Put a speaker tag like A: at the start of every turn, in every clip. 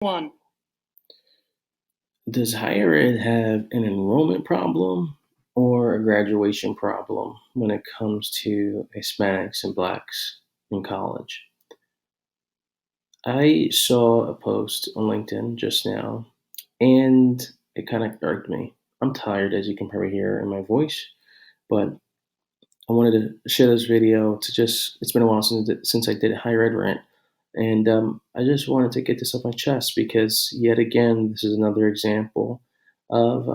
A: One.
B: Does higher ed have an enrollment problem or a graduation problem when it comes to Hispanics and Blacks in college? I saw a post on LinkedIn just now and it kind of irked me. I'm tired, as you can probably hear in my voice, but I wanted to share this video to it's been a while since I did a higher ed rant. And I just wanted to get this off my chest because, yet again, this is another example of,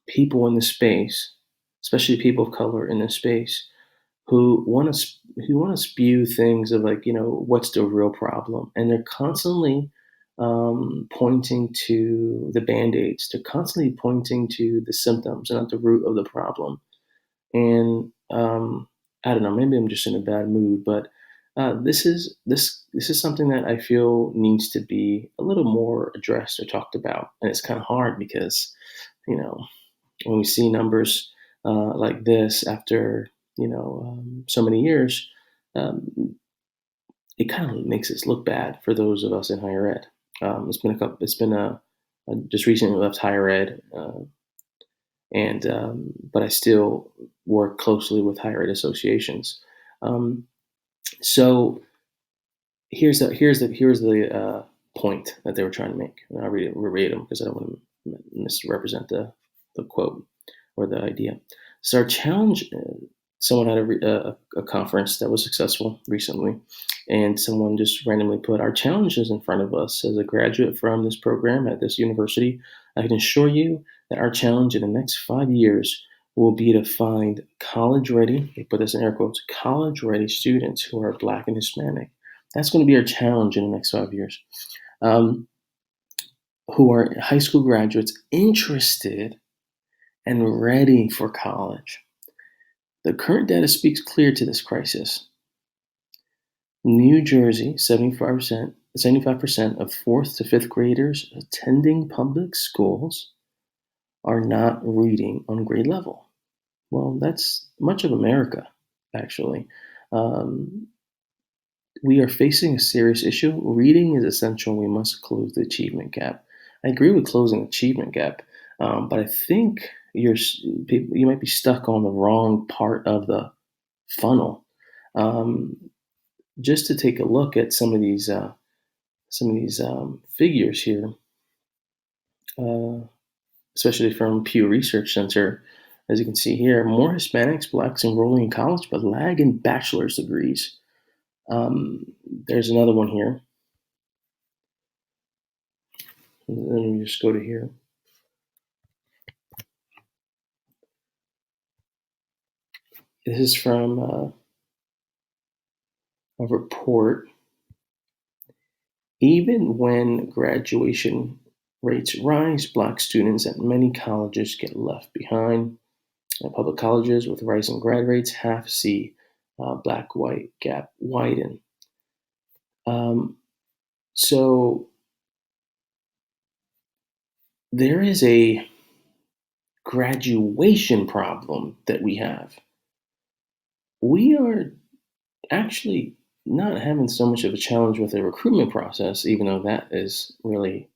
B: people in this space, especially people of color in this space, who want to spew things of like, what's the real problem, and they're constantly pointing to the band-aids. They're constantly pointing to the symptoms and not the root of the problem. And I don't know, maybe I'm just in a bad mood, but this is something that I feel needs to be a little more addressed or talked about, and it's kind of hard because you know when we see numbers like this after so many years, um, it kind of makes us look bad for those of us in higher ed. It's been a couple. It's been I just recently left higher ed, and but I still work closely with higher ed associations. Um, so here's the point that they were trying to make. And I'll read it verbatim because I don't want to misrepresent the quote or the idea. So our challenge. Someone had a conference that was successful recently, and someone just randomly put our challenges in front of us. As a graduate from this program at this university, I can assure you that our challenge in the next 5 years will be to find college ready, they put this in air quotes, college ready students who are Black and Hispanic. That's going to be our challenge in the next 5 years. Um, who are high school graduates interested and ready for college. The current data speaks clear to this crisis. New Jersey, 75% of fourth to fifth graders attending public schools are not reading on grade level. Well, that's much of America, actually. Um, we are facing a serious issue. Reading is essential. We must close the achievement gap. I agree with closing the achievement gap, but I think you might be stuck on the wrong part of the funnel. Um, just to take a look at some of these figures here, uh, especially from Pew Research Center. As you can see here, more Hispanics, Blacks enrolling in college, but lag in bachelor's degrees. There's another one here. Let me just go to here. This is from a report. Even when graduation rates rise, Black students at many colleges get left behind. At public colleges with rising grad rates, half see Black-white gap widen. Um, so there is a graduation problem that we have. We are actually not having so much of a challenge with the recruitment process, even though that is really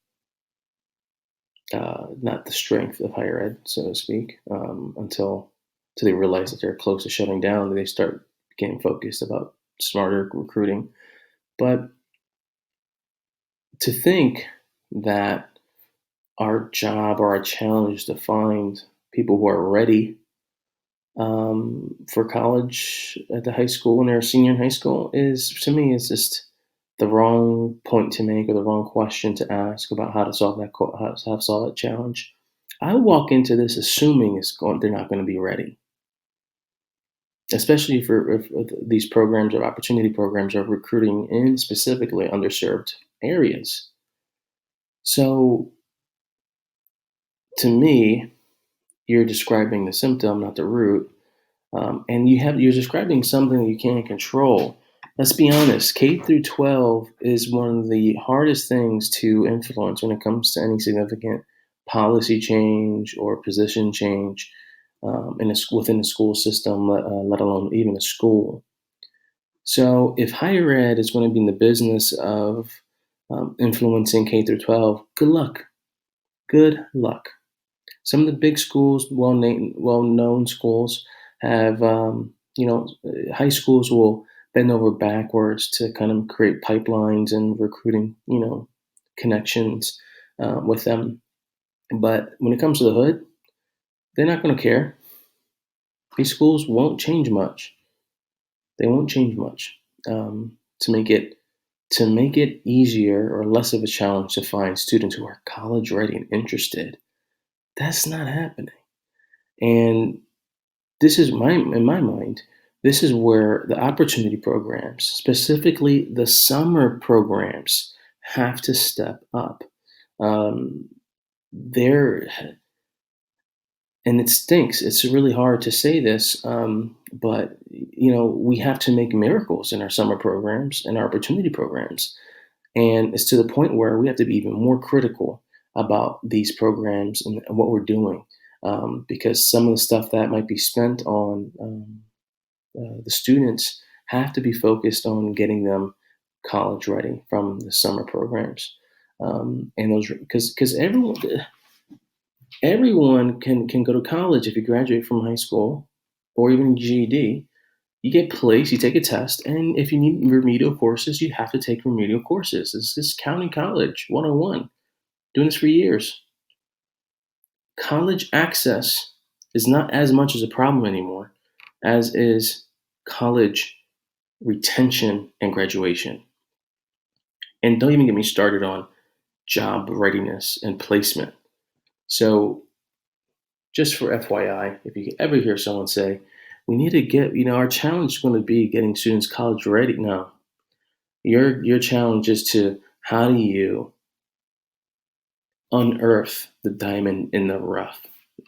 B: not the strength of higher ed, so to speak, until they realize that they're close to shutting down. They start getting focused about smarter recruiting. But to think that our job or our challenge is to find people who are ready for college at the high school when they're a senior in high school is, to me, is just the wrong point to make or the wrong question to ask about how to solve how to solve that challenge. I walk into this assuming they're not going to be ready, especially if these programs or opportunity programs are recruiting in specifically underserved areas. So to me, you're describing the symptom, not the root. And you're describing something that you can't control. Let's be honest. K through 12 is one of the hardest things to influence when it comes to any significant policy change or position change within the school system, let alone even a school. So if higher ed is going to be in the business of influencing K through 12. Good luck. Good luck. Some of the big schools, well-known schools, have high schools will bend over backwards to kind of create pipelines and recruiting, connections with them. But when it comes to the hood, they're not going to care. These schools won't change much. They won't change much to make it easier or less of a challenge to find students who are college ready and interested. That's not happening. And this is in my mind, this is where the opportunity programs, specifically the summer programs, have to step up. Um, there, and it stinks. It's really hard to say this, but we have to make miracles in our summer programs and our opportunity programs. And it's to the point where we have to be even more critical about these programs and what we're doing, because some of the stuff that might be spent on the students have to be focused on getting them college ready from the summer programs. And those, because everyone can go to college if you graduate from high school or even GED. You get placed, you take a test, and if you need remedial courses, you have to take remedial courses. This is county college 101. Doing this for years. College access is not as much as a problem anymore as is college retention and graduation. And don't even get me started on job readiness and placement. So, just for FYI, if you ever hear someone say, we need to get, our challenge is going to be getting students college ready. No, your challenge is to how do you unearth the diamond in the rough.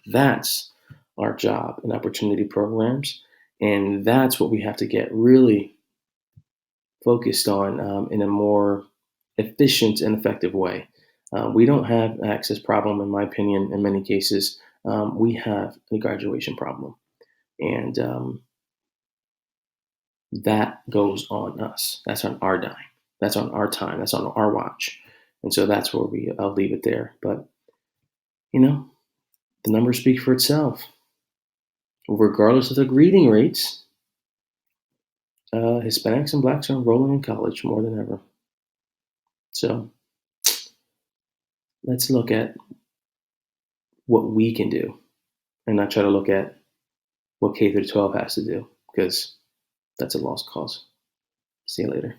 B: That's our job in opportunity programs. And that's what we have to get really focused on in a more efficient and effective way. We don't have an access problem, in my opinion, in many cases. We have a graduation problem. And that goes on us. That's on our dime. That's on our time. That's on our watch. And so that's where I'll leave it there. But, the numbers speak for itself. Regardless of the reading rates, Hispanics and blacks are enrolling in college more than ever. So let's look at what we can do and not try to look at what K through 12 has to do, because that's a lost cause. See you later.